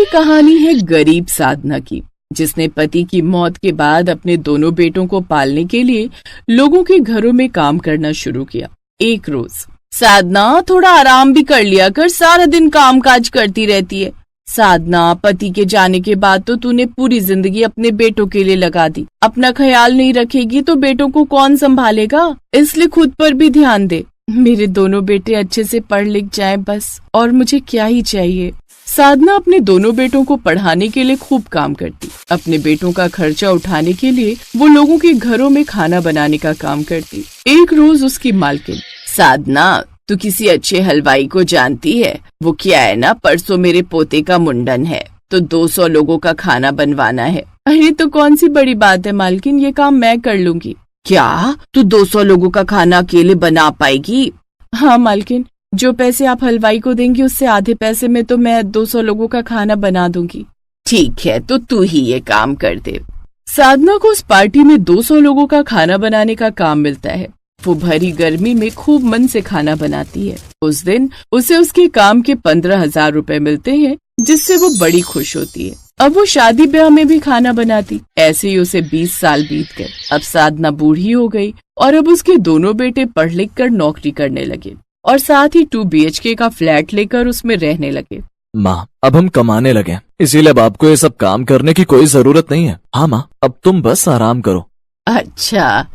कहानी है गरीब साधना की, जिसने पति की मौत के बाद अपने दोनों बेटों को पालने के लिए लोगों के घरों में काम करना शुरू किया। एक रोज, साधना थोड़ा आराम भी कर लिया कर, सारा दिन काम काज करती रहती है। साधना, पति के जाने के बाद तो तूने पूरी जिंदगी अपने बेटों के लिए लगा दी। अपना ख्याल नहीं रखेगी तो बेटों को कौन संभालेगा? इसलिए खुद पर भी ध्यान दे। मेरे दोनों बेटे अच्छे से पढ़ लिख जाएं बस, और मुझे क्या ही चाहिए। साधना अपने दोनों बेटों को पढ़ाने के लिए खूब काम करती। अपने बेटों का खर्चा उठाने के लिए वो लोगों के घरों में खाना बनाने का काम करती। एक रोज उसकी मालकिन, साधना तू किसी अच्छे हलवाई को जानती है? वो क्या है ना, परसों मेरे पोते का मुंडन है तो 200 लोगों का खाना बनवाना है। अरे तो कौन सी बड़ी बात है मालकिन, ये काम मैं कर लूंगी। क्या तू 200 लोगों का खाना अकेले बना पाएगी? हाँ मालकिन, जो पैसे आप हलवाई को देंगी उससे आधे पैसे में तो मैं 200 लोगों का खाना बना दूंगी। ठीक है, तो तू ही ये काम कर दे। साधना को उस पार्टी में 200 लोगों का खाना बनाने का काम मिलता है। वो भरी गर्मी में खूब मन से खाना बनाती है। उस दिन उसे उसके काम के 15,000 रुपए मिलते हैं, जिससे वो बड़ी खुश होती है। अब वो शादी ब्याह में भी खाना बनाती। ऐसे ही उसे 20 साल बीत गए। अब साधना बूढ़ी हो गई और अब उसके दोनों बेटे पढ़ लिख कर नौकरी करने लगे और साथ ही 2 BHK का फ्लैट लेकर उसमें रहने लगे। माँ, अब हम कमाने लगे, इसीलिए अब आपको ये सब काम करने की कोई जरूरत नहीं है। हाँ माँ, अब तुम बस आराम करो। अच्छा,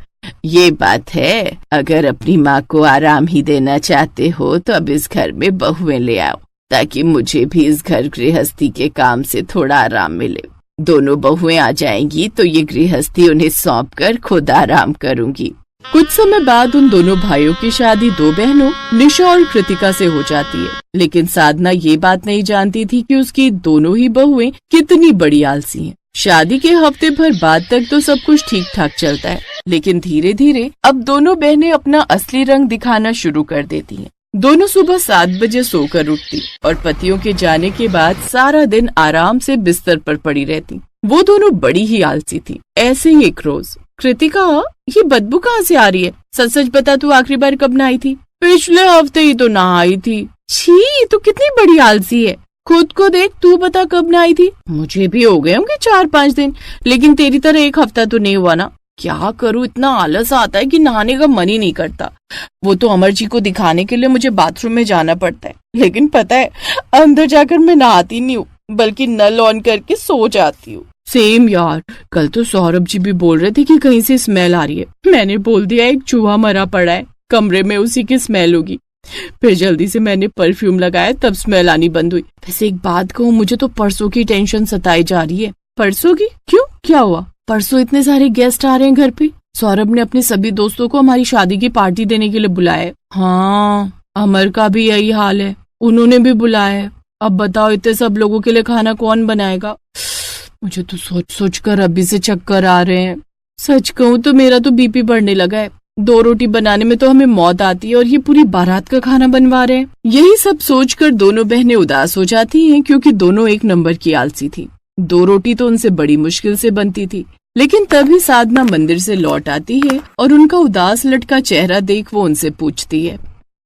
ये बात है। अगर अपनी माँ को आराम ही देना चाहते हो तो अब इस घर में बहुएं ले आओ, ताकि मुझे भी इस घर गृहस्थी के काम से थोड़ा आराम मिले। दोनों बहुएं आ जाएंगी तो ये गृहस्थी उन्हें सौंप कर खुद आराम करूंगी। कुछ समय बाद उन दोनों भाइयों की शादी 2 बहनों निशा और कृतिका से हो जाती है। लेकिन साधना ये बात नहीं जानती थी कि उसकी दोनों ही बहुएं कितनी बड़ी आलसी हैं। शादी के हफ्ते भर बाद तक तो सब कुछ ठीक ठाक चलता है, लेकिन धीरे धीरे अब दोनों बहनें अपना असली रंग दिखाना शुरू कर देती हैं। दोनों सुबह 7 बजे सोकर उठती और पतियों के जाने के बाद सारा दिन आराम से बिस्तर पर पड़ी रहती। वो दोनों बड़ी ही आलसी थी। ऐसे ही एक रोज, कृतिका, ये बदबू कहाँ से आ रही है? सच सच बता, तू आखिरी बार कब नहाई थी? पिछले हफ्ते ही तो नहाई थी। छी, तू कितनी बड़ी आलसी है। खुद को देख, तू बता कब नहाई थी? मुझे भी हो गए होंगे 4-5 दिन, लेकिन तेरी तरह 1 हफ्ता तो नहीं हुआ ना। क्या करूँ, इतना आलस आता है कि नहाने का मन ही नहीं करता। वो तो अमर जी को दिखाने के लिए मुझे बाथरूम में जाना पड़ता है, लेकिन पता है अंदर जाकर मैं नहाती नहीं हूँ, बल्कि नल ऑन करके सो जाती हूँ। सेम यार, कल तो सौरभ जी भी बोल रहे थे कि कहीं से स्मेल आ रही है। मैंने बोल दिया एक चूहा मरा पड़ा है कमरे में, उसी की स्मेल होगी। फिर जल्दी से मैंने परफ्यूम लगाया, तब स्मेल आनी बंद हुई। वैसे एक बात कहूँ, मुझे तो परसों की टेंशन सताई जा रही है। परसों की? क्यों, क्या हुआ? परसों इतने सारे गेस्ट आ रहे हैं घर पे। सौरभ ने अपने सभी दोस्तों को हमारी शादी की पार्टी देने के लिए बुलाया है। हाँ, अमर का भी यही हाल है, उन्होंने भी बुलाया है। अब बताओ, इतने सब लोगों के लिए खाना कौन बनाएगा? मुझे तो सोच कर अभी से चक्कर आ रहे हैं। सच कहूँ तो मेरा तो बीपी बढ़ने लगा है। 2 रोटी बनाने में तो हमें मौत आती है और ये पूरी बारात का खाना बनवा रहे हैं। यही सब सोचकर दोनों बहनें उदास हो जाती हैं, क्योंकि दोनों एक नंबर की आलसी थी। 2 रोटी तो उनसे बड़ी मुश्किल से बनती थी। लेकिन तभी साधना मंदिर से लौट आती है और उनका उदास लटका चेहरा देख वो उनसे पूछती है,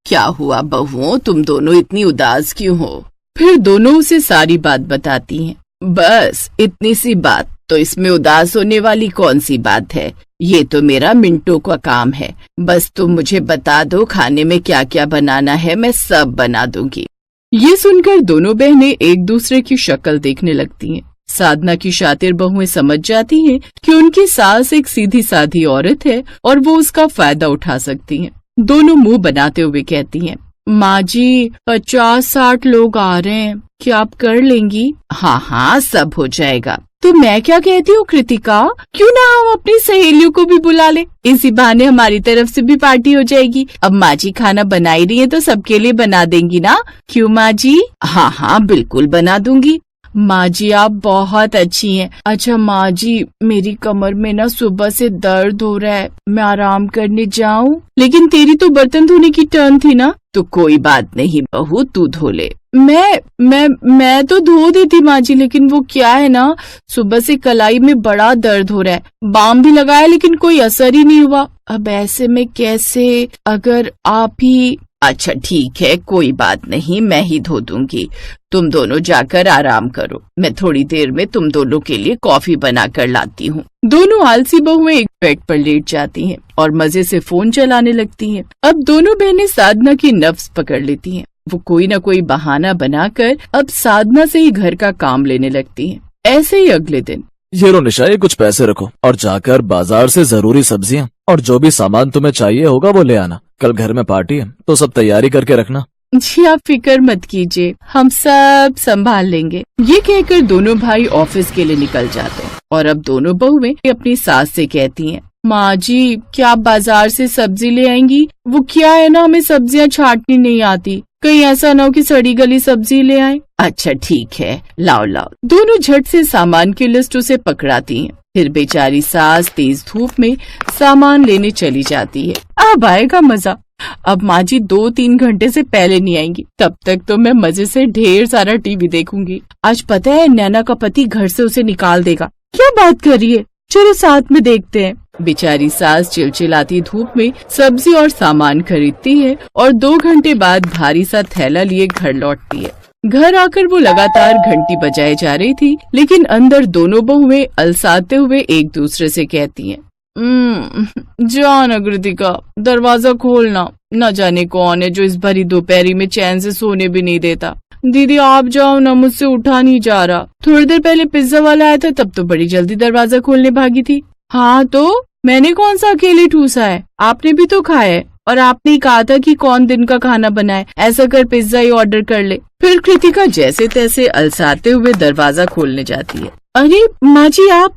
क्या हुआ बहुओं, तुम दोनों इतनी उदास क्यों हो? फिर दोनों उसे सारी बात बताती हैं। बस इतनी सी बात? तो इसमें उदास होने वाली कौन सी बात है? ये तो मेरा मिनटों का काम है। बस तुम मुझे बता दो खाने में क्या क्या बनाना है, मैं सब बना दूंगी। ये सुनकर दोनों बहनें एक दूसरे की शक्ल देखने लगती हैं। साधना की शातिर बहुएं समझ जाती हैं कि उनकी सास एक सीधी साधी औरत है और वो उसका फायदा उठा सकती हैं। दोनों मुंह बनाते हुए कहती हैं, माँ जी 50-60 लोग आ रहे हैं, क्या आप कर लेंगी? हाँ हाँ, सब हो जाएगा। तो मैं क्या कहती हूँ कृतिका, क्यों ना हम अपनी सहेलियों को भी बुला ले, इसी बहाने हमारी तरफ से भी पार्टी हो जाएगी। अब माँ जी खाना बना ही रही है तो सबके लिए बना देंगी ना? क्यों माँ जी? हाँ हाँ, बिल्कुल बना दूंगी। माँ जी आप बहुत अच्छी हैं। अच्छा माँ जी, मेरी कमर में ना सुबह से दर्द हो रहा है, मैं आराम करने जाऊं? लेकिन तेरी तो बर्तन धोने की टर्न थी ना। तो कोई बात नहीं बहू, तू धो ले। मैं तो धो देती माँ जी, लेकिन वो क्या है ना, सुबह से कलाई में बड़ा दर्द हो रहा है। बाम भी लगाया लेकिन कोई असर ही नहीं हुआ। अब ऐसे में कैसे? अगर आप ही अच्छा ठीक है, कोई बात नहीं, मैं ही धो दूंगी। तुम दोनों जाकर आराम करो, मैं थोड़ी देर में तुम दोनों के लिए कॉफी बना कर लाती हूँ। दोनों आलसी बहुएं एक बेड पर लेट जाती हैं और मजे से फोन चलाने लगती हैं। अब दोनों बहनें साधना की नफ्स पकड़ लेती हैं। वो कोई न कोई बहाना बनाकर अब साधना से ही घर का काम लेने लगती हैं। ऐसे ही अगले दिन, ये रो निशा, ये कुछ पैसे रखो और जाकर बाजार से जरूरी सब्जियां और जो भी सामान तुम्हें चाहिए होगा वो ले आना। कल घर में पार्टी है तो सब तैयारी करके रखना। जी आप फिक्र मत कीजिए, हम सब संभाल लेंगे। ये कहकर दोनों भाई ऑफिस के लिए निकल जाते हैं और अब दोनों बहुएं अपनी सास से कहती हैं, माँ जी क्या आप बाजार से सब्जी ले आएंगी? वो क्या है ना, हमें सब्जियां छांटनी नहीं आती, कहीं ऐसा ना हो कि सड़ी गली सब्जी ले आए। अच्छा ठीक है, लाओ लाओ। दोनों झट से सामान की लिस्ट उसे पकड़ाती हैं। फिर बेचारी सास तेज धूप में सामान लेने चली जाती है। अब आएगा मजा। अब माँ जी 2-3 घंटे से पहले नहीं आएंगी, तब तक तो मैं मजे से ढेर सारा टीवी देखूंगी। आज पता है नैना का पति घर से उसे निकाल देगा। क्या बात कर रही है? चलो साथ में देखते हैं। बेचारी सास चिलचिलाती धूप में सब्जी और सामान खरीदती है और 2 घंटे बाद भारी सा थैला लिए घर लौटती है। घर आकर वो लगातार घंटी बजाए जा रही थी, लेकिन अंदर दोनों बहुएं अलसाते हुए एक दूसरे से कहती हैं, जान कृतिका दरवाजा खोलना, न जाने कौन है जो इस भरी दोपहरी में चैन से सोने भी नहीं देता। दीदी आप जाओ ना, मुझसे उठा नहीं जा रहा। थोड़ी देर पहले पिज्जा वाला आया था, तब तो बड़ी जल्दी दरवाजा खोलने भागी थी। हाँ तो मैंने कौन सा अकेले ठूसा है, आपने भी तो खाया है और आपने ही कहा था कि कौन दिन का खाना बनाए, ऐसा कर पिज्जा ही ऑर्डर कर ले। फिर कृतिका जैसे तैसे अलसाते हुए दरवाजा खोलने जाती है। अरे माँ जी आप,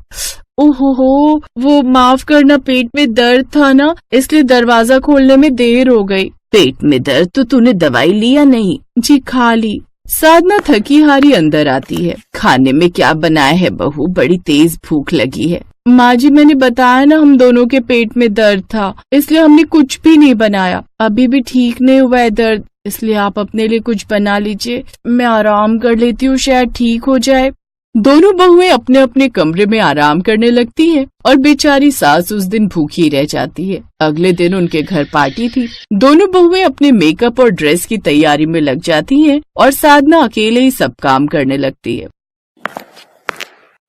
ओहो वो माफ करना, पेट में दर्द था ना, इसलिए दरवाजा खोलने में देर हो गई। पेट में दर्द तो तूने दवाई ली या नहीं? जी खा ली। साधना थकी हारी अंदर आती है। खाने में क्या बनाया है बहू? बड़ी तेज भूख लगी है। माँ जी मैंने बताया ना, हम दोनों के पेट में दर्द था, इसलिए हमने कुछ भी नहीं बनाया। अभी भी ठीक नहीं हुआ है दर्द, इसलिए आप अपने लिए कुछ बना लीजिए, मैं आराम कर लेती हूँ, शायद ठीक हो जाए। दोनों बहुएं अपने अपने कमरे में आराम करने लगती हैं और बेचारी सास उस दिन भूखी रह जाती है। अगले दिन उनके घर पार्टी थी। दोनों बहुएं अपने मेकअप और ड्रेस की तैयारी में लग जाती हैं और साधना अकेले ही सब काम करने लगती है।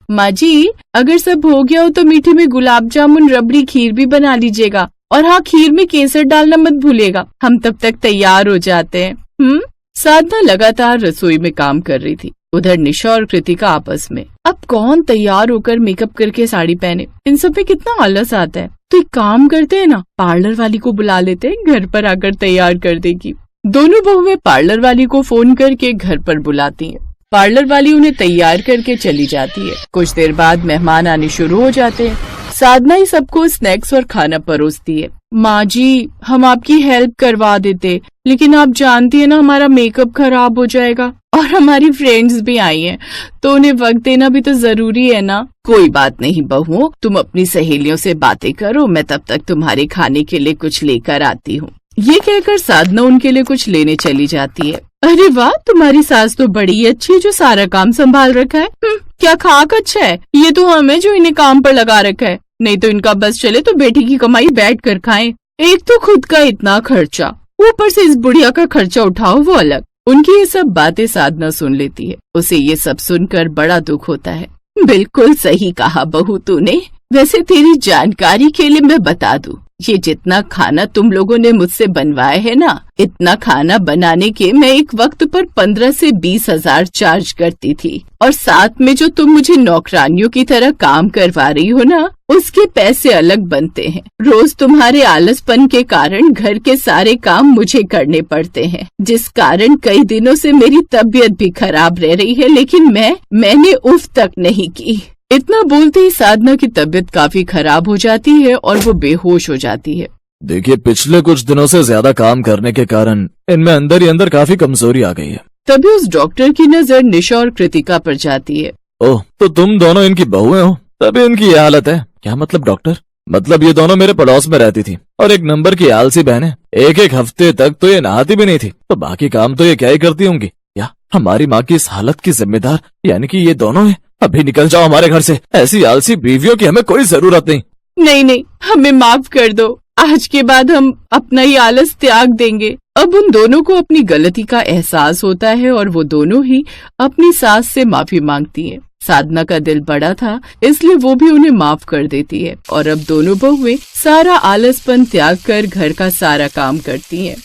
माँ जी अगर सब हो गया हो तो मीठे में गुलाब जामुन रबड़ी खीर भी बना लीजिएगा, और हाँ खीर में केसर डालना मत भूलिएगा। हम तब तक तैयार हो जाते हैं। साधना लगातार रसोई में काम कर रही थी। उधर निशा और कृतिका आपस में, अब कौन तैयार होकर मेकअप करके साड़ी पहने, इन सब में कितना आलस आता है। तो एक काम करते हैं ना, पार्लर वाली को बुला लेते हैं, घर पर आकर तैयार कर देगी। दोनों बहुएं पार्लर वाली को फोन करके घर पर बुलाती हैं। पार्लर वाली उन्हें तैयार करके चली जाती है। कुछ देर बाद मेहमान आने शुरू हो जाते हैं। साधना ही सबको स्नैक्स और खाना परोसती है। माँ जी हम आपकी हेल्प करवा देते, लेकिन आप जानती है ना हमारा मेकअप खराब हो जाएगा, और हमारी फ्रेंड्स भी आई हैं, तो उन्हें वक्त देना भी तो जरूरी है ना। कोई बात नहीं बहू, तुम अपनी सहेलियों से बातें करो, मैं तब तक तुम्हारे खाने के लिए कुछ लेकर आती हूँ। ये कहकर साधना उनके लिए कुछ लेने चली जाती है। अरे वाह, तुम्हारी सास तो बड़ी अच्छी है जो सारा काम संभाल रखा है। क्या खाक अच्छा है, ये तो हम है जो इन्हें काम पर लगा रखा है, नहीं तो इनका बस चले तो बेटी की कमाई बैठ कर खाएं। एक तो खुद का इतना खर्चा, ऊपर से इस बुढ़िया का खर्चा उठाओ वो अलग। उनकी ये सब बातें साधना सुन लेती है। उसे ये सब सुनकर बड़ा दुख होता है। बिल्कुल सही कहा बहू तूने। वैसे तेरी जानकारी के लिए मैं बता दूं, ये जितना खाना तुम लोगों ने मुझसे बनवाया है ना, इतना खाना बनाने के मैं एक वक्त पर 15 से 20 हजार चार्ज करती थी, और साथ में जो तुम मुझे नौकरानियों की तरह काम करवा रही हो ना, उसके पैसे अलग बनते हैं। रोज तुम्हारे आलसपन के कारण घर के सारे काम मुझे करने पड़ते हैं, जिस कारण कई दिनों से मेरी तबीयत भी खराब रह रही है, लेकिन मैंने उफ तक नहीं की। इतना बोलते ही साधना की तबीयत काफी खराब हो जाती है और वो बेहोश हो जाती है। देखिए पिछले कुछ दिनों से ज्यादा काम करने के कारण इनमें अंदर ही अंदर काफी कमजोरी आ गई है। तभी उस डॉक्टर की नजर निशा और कृतिका पर जाती है। ओह, तो तुम दोनों इनकी बहुएं हो, तभी इनकी ये हालत है। क्या मतलब डॉक्टर? मतलब ये दोनों मेरे पड़ोस में रहती थी और एक नंबर की आलसी बहनें। एक हफ्ते तक तो ये नहाती भी नहीं थी, तो बाकी काम तो ये क्या ही करती होंगी। या हमारी माँ की इस हालत की जिम्मेदार यानी कि ये दोनों है। अभी निकल जाओ हमारे घर से, ऐसी आलसी बीवियों की हमें कोई जरूरत नहीं। नहीं, हमें माफ कर दो, आज के बाद हम अपना ही आलस त्याग देंगे। अब उन दोनों को अपनी गलती का एहसास होता है और वो दोनों ही अपनी सास से माफी मांगती हैं। साधना का दिल बड़ा था, इसलिए वो भी उन्हें माफ कर देती है और अब दोनों बहुएं सारा आलसपन त्याग कर घर का सारा काम करती हैं।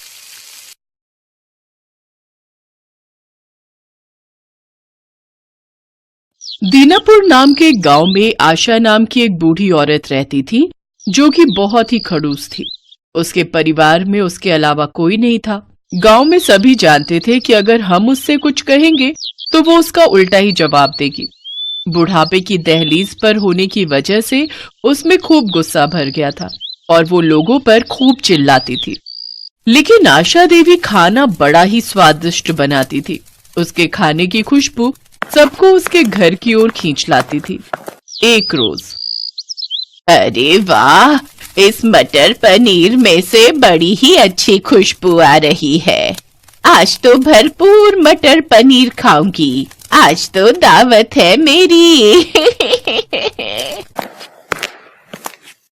दीनापुर नाम के गांव में आशा नाम की एक बूढ़ी औरत रहती थी, जो कि बहुत ही खड़ूस थी। उसके परिवार में उसके अलावा कोई नहीं था। गांव में सभी जानते थे कि अगर हम उससे कुछ कहेंगे तो वो उसका उल्टा ही जवाब देगी। बुढ़ापे की दहलीज पर होने की वजह से उसमें खूब गुस्सा भर गया था और वो लोगों पर खूब चिल्लाती थी। लेकिन आशा देवी खाना बड़ा ही स्वादिष्ट बनाती थी। उसके खाने की खुशबू सबको उसके घर की ओर खींच लाती थी। एक रोज, अरे वाह, इस मटर पनीर में से बड़ी ही अच्छी खुशबू आ रही है। आज तो भरपूर मटर पनीर खाऊंगी। आज तो दावत है मेरी।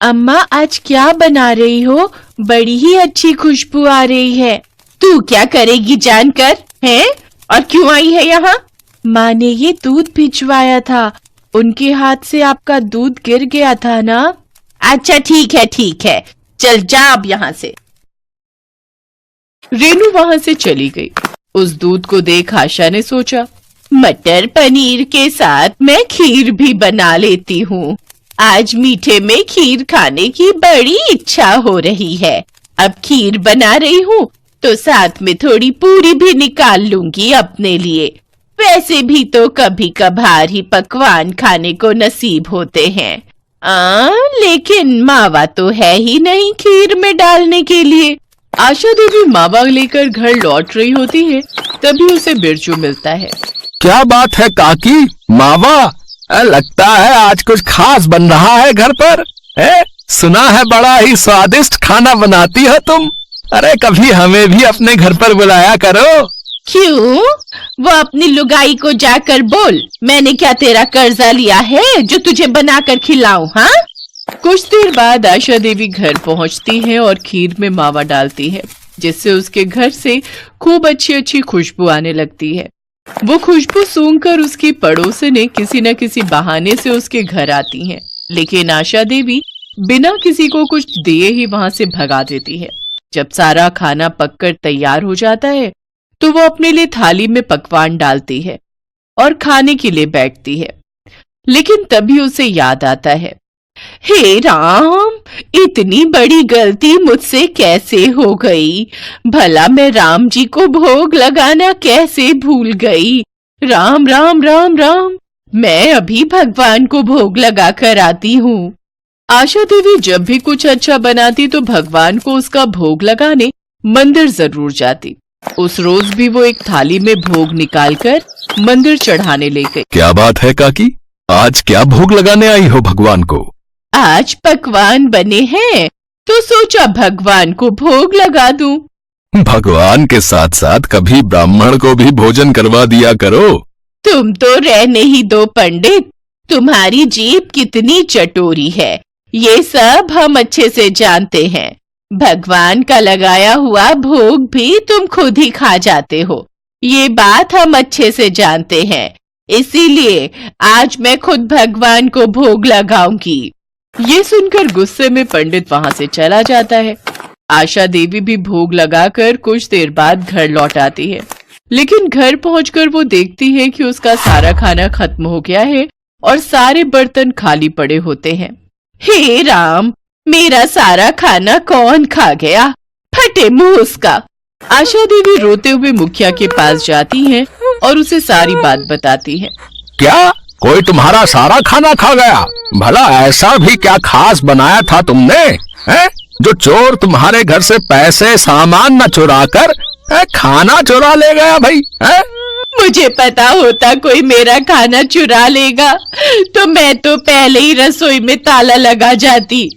अम्मा, आज क्या बना रही हो? बड़ी ही अच्छी खुशबू आ रही है। तू क्या करेगी जानकर, हैं? और क्यों आई है यहाँ? माँ ने ये दूध भिजवाया था। उनके हाथ से आपका दूध गिर गया था ना। अच्छा ठीक है, चल जा अब यहाँ से। रेनू वहां से चली गई। उस दूध को देख आशा ने सोचा, मटर पनीर के साथ मैं खीर भी बना लेती हूँ। आज मीठे में खीर खाने की बड़ी इच्छा हो रही है। अब खीर बना रही हूँ तो साथ में थोड़ी पूरी भी निकाल लूंगी अपने लिए। वैसे भी तो कभी कभार ही पकवान खाने को नसीब होते हैं। लेकिन मावा तो है ही नहीं खीर में डालने के लिए। आशा देवी मावा लेकर घर लौट रही होती है, तभी उसे बिरजू मिलता है। क्या बात है काकी, मावा? लगता है आज कुछ खास बन रहा है घर पर। सुना है बड़ा ही स्वादिष्ट खाना बनाती हो तुम। अरे कभी हमें भी अपने घर पर बुलाया करो। क्यों? वो अपनी लुगाई को जाकर बोल, मैंने क्या तेरा कर्जा लिया है जो तुझे बनाकर खिलाऊं? हाँ? कुछ देर बाद आशा देवी घर पहुंचती है और खीर में मावा डालती है, जिससे उसके घर से खूब अच्छी अच्छी खुशबू आने लगती है। वो खुशबू सूंघकर उसकी पड़ोसने किसी न किसी बहाने से उसके घर आती हैं, लेकिन आशा देवी बिना किसी को कुछ दिए ही वहां से भगा देती है। जब सारा खाना पककर तैयार हो जाता है तो वो अपने लिए थाली में पकवान डालती है और खाने के लिए बैठती है। लेकिन तभी उसे याद आता है, हे राम, इतनी बड़ी गलती मुझसे कैसे हो गई? भला मैं राम जी को भोग लगाना कैसे भूल गई? राम राम राम राम, मैं अभी भगवान को भोग लगा कर आती हूँ। आशा देवी जब भी कुछ अच्छा बनाती तो भगवान को उसका भोग लगाने मंदिर जरूर जाती। उस रोज भी वो एक थाली में भोग निकालकर मंदिर चढ़ाने ले गई। क्या बात है काकी, आज क्या भोग लगाने आई हो भगवान को? आज पकवान बने हैं तो सोचा भगवान को भोग लगा दूं। भगवान के साथ साथ कभी ब्राह्मण को भी भोजन करवा दिया करो। तुम तो रहने ही दो पंडित, तुम्हारी जीभ कितनी चटोरी है ये सब हम अच्छे से जानते हैं। भगवान का लगाया हुआ भोग भी तुम खुद ही खा जाते हो, ये बात हम अच्छे से जानते हैं। इसीलिए आज मैं खुद भगवान को भोग लगाऊंगी। ये सुनकर गुस्से में पंडित वहां से चला जाता है। आशा देवी भी भोग लगाकर कुछ देर बाद घर लौट आती है, लेकिन घर पहुंचकर वो देखती है कि उसका सारा खाना खत्म हो गया है और सारे बर्तन खाली पड़े होते हैं। हे राम, मेरा सारा खाना कौन खा गया? फटे मुंह उसका। आशा देवी रोते हुए मुखिया के पास जाती है और उसे सारी बात बताती है। क्या कोई तुम्हारा सारा खाना खा गया? भला ऐसा भी क्या खास बनाया था तुमने, है? जो चोर तुम्हारे घर से पैसे सामान न चुरा कर खाना चुरा ले गया भाई, है? मुझे पता होता कोई मेरा खाना चुरा लेगा तो मैं तो पहले ही रसोई में ताला लगा जाती।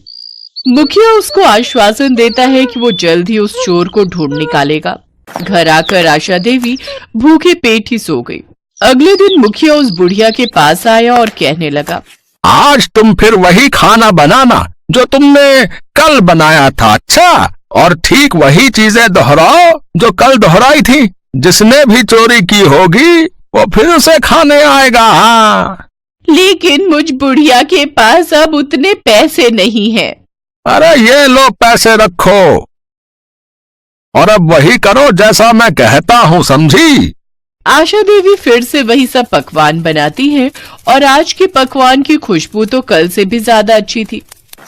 मुखिया उसको आश्वासन देता है कि वो जल्द ही उस चोर को ढूंढ निकालेगा। घर आकर आशा देवी भूखे पेट ही सो गई। अगले दिन मुखिया उस बुढ़िया के पास आया और कहने लगा, आज तुम फिर वही खाना बनाना जो तुमने कल बनाया था। अच्छा, और ठीक वही चीजें दोहराओ जो कल दोहराई थी। जिसने भी चोरी की होगी वो फिर उसे खाने आएगा। हाँ, लेकिन मुझ बुढ़िया के पास अब उतने पैसे नहीं हैं। अरे ये लो पैसे रखो और अब वही करो जैसा मैं कहता हूँ, समझी? आशा देवी फिर से वही सब पकवान बनाती है और आज के पकवान की खुशबू तो कल से भी ज्यादा अच्छी थी।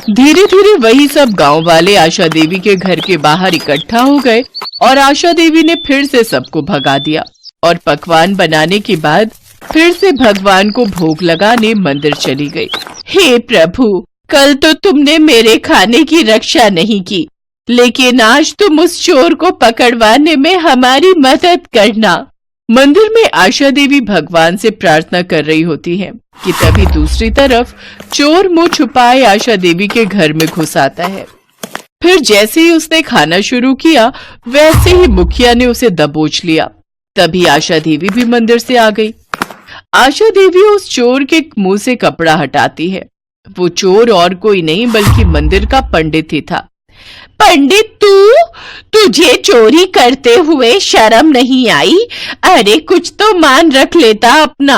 धीरे धीरे वही सब गांव वाले आशा देवी के घर के बाहर इकट्ठा हो गए और आशा देवी ने फिर से सबको भगा दिया और पकवान बनाने के बाद फिर से भगवान को भोग लगाने मंदिर चली गई। हे प्रभु, कल तो तुमने मेरे खाने की रक्षा नहीं की, लेकिन आज तुम उस चोर को पकड़वाने में हमारी मदद करना। मंदिर में आशा देवी भगवान से प्रार्थना कर रही होती है कि तभी दूसरी तरफ चोर मुंह छुपाए आशा देवी के घर में घुस आता है। फिर जैसे ही उसने खाना शुरू किया वैसे ही मुखिया ने उसे दबोच लिया। तभी आशा देवी भी मंदिर से आ गई। आशा देवी उस चोर के मुंह से कपड़ा हटाती है। वो चोर और कोई नहीं बल्कि मंदिर का पंडित ही था। पंडित, तुझे चोरी करते हुए शर्म नहीं आई? अरे कुछ तो मान रख लेता अपना।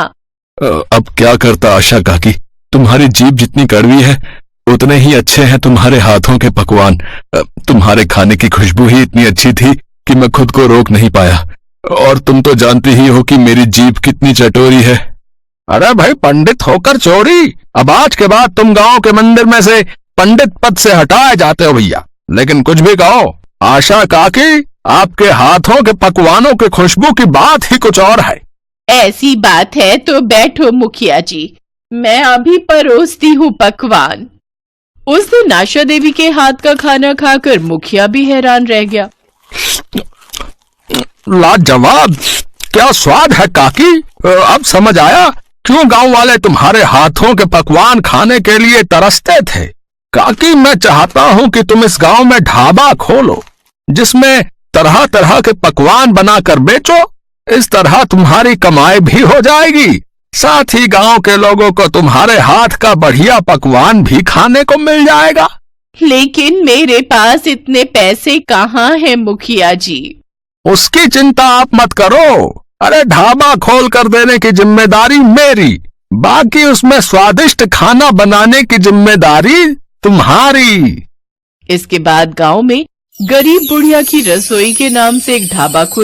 अब क्या करता आशा काकी, तुम्हारी जीभ जितनी कड़वी है उतने ही अच्छे हैं तुम्हारे हाथों के पकवान। तुम्हारे खाने की खुशबू ही इतनी अच्छी थी कि मैं खुद को रोक नहीं पाया। और तुम तो जानती ही हो कि मेरी जीभ कितनी चटोरी है। अरे भाई, पंडित होकर चोरी? अब आज के बाद तुम गांव के मंदिर में से पंडित पद से हटाए जाते हो भैया। लेकिन कुछ भी कहो, आशा काकी, आपके हाथों के पकवानों की खुशबू की बात ही कुछ और है। ऐसी बात है तो बैठो मुखिया जी, मैं अभी परोसती हूँ पकवान। उस दिन आशा देवी के हाथ का खाना खाकर मुखिया भी हैरान रह गया। लाजवाब, क्या स्वाद है काकी। अब समझ आया क्यों गांव वाले तुम्हारे हाथों के पकवान खाने के लिए तरसते थे। काकी, मैं चाहता हूं कि तुम इस गांव में ढाबा खोलो जिसमें तरह तरह के पकवान बनाकर बेचो। इस तरह तुम्हारी कमाई भी हो जाएगी, साथ ही गांव के लोगों को तुम्हारे हाथ का बढ़िया पकवान भी खाने को मिल जाएगा। लेकिन मेरे पास इतने पैसे कहाँ हैं मुखिया जी? उसकी चिंता आप मत करो। अरे ढाबा खोल कर देने की जिम्मेदारी मेरी, बाकी उसमें स्वादिष्ट खाना बनाने की जिम्मेदारी तुम्हारी। इसके बाद गांव में गरीब बुढ़िया की रसोई के नाम से एक ढाबा खुल